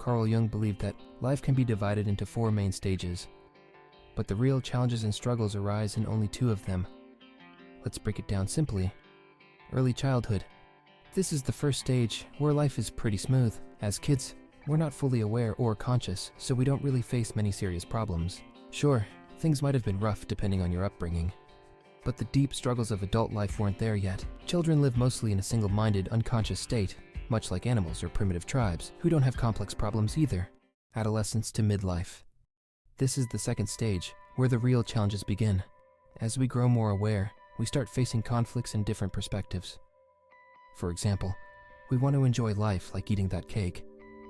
Carl Jung believed that life can be divided into 4 main stages, but the real challenges and struggles arise in only 2 of them. Let's break it down simply. Early childhood. This is the first stage where life is pretty smooth. As kids, we're not fully aware or conscious, so we don't really face many serious problems. Sure, things might have been rough depending on your upbringing, but the deep struggles of adult life weren't there yet. Children live mostly in a single-minded, unconscious state, much like animals or primitive tribes, who don't have complex problems either. Adolescence to midlife. This is the second stage, where the real challenges begin. As we grow more aware, we start facing conflicts and different perspectives. For example, we want to enjoy life like eating that cake,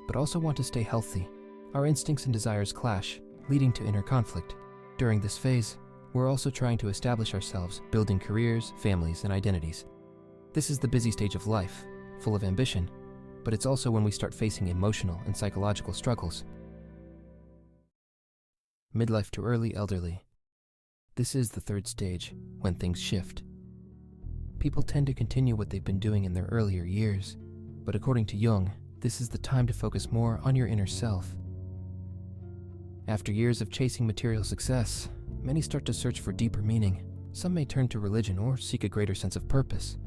but also want to stay healthy. Our instincts and desires clash, leading to inner conflict. During this phase, we're also trying to establish ourselves, building careers, families, and identities. This is the busy stage of life, full of ambition, but it's also when we start facing emotional and psychological struggles. Midlife to early elderly. This is the third stage, when things shift. People tend to continue what they've been doing in their earlier years, but according to Jung, this is the time to focus more on your inner self. After years of chasing material success, many start to search for deeper meaning. Some may turn to religion or seek a greater sense of purpose.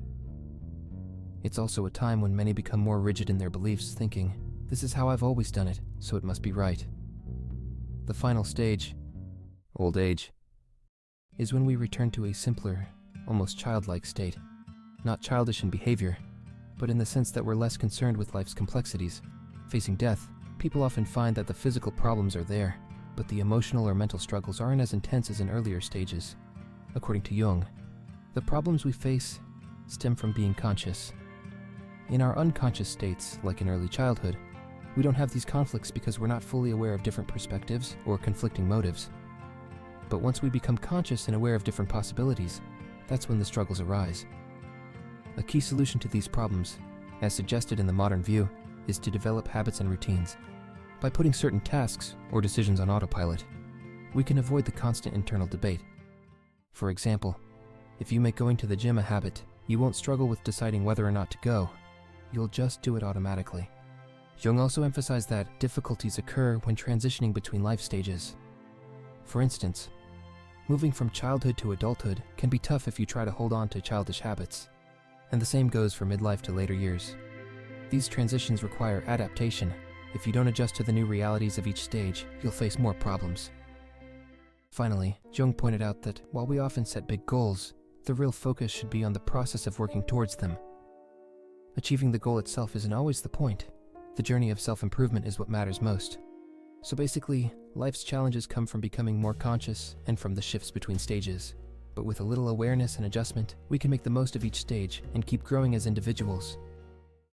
It's also a time when many become more rigid in their beliefs, thinking, "This is how I've always done it, so it must be right." The final stage, old age, is when we return to a simpler, almost childlike state. Not childish in behavior, but in the sense that we're less concerned with life's complexities. Facing death, people often find that the physical problems are there, but the emotional or mental struggles aren't as intense as in earlier stages. According to Jung, the problems we face stem from being conscious. In our unconscious states, like in early childhood, we don't have these conflicts because we're not fully aware of different perspectives or conflicting motives. But once we become conscious and aware of different possibilities, that's when the struggles arise. A key solution to these problems, as suggested in the modern view, is to develop habits and routines. By putting certain tasks or decisions on autopilot, we can avoid the constant internal debate. For example, if you make going to the gym a habit, you won't struggle with deciding whether or not to go. You'll just do it automatically. Jung also emphasized that difficulties occur when transitioning between life stages. For instance, moving from childhood to adulthood can be tough if you try to hold on to childish habits. And the same goes for midlife to later years. These transitions require adaptation. If you don't adjust to the new realities of each stage, you'll face more problems. Finally, Jung pointed out that while we often set big goals, the real focus should be on the process of working towards them. Achieving the goal itself isn't always the point. The journey of self-improvement is what matters most. So basically, life's challenges come from becoming more conscious and from the shifts between stages. But with a little awareness and adjustment, we can make the most of each stage and keep growing as individuals.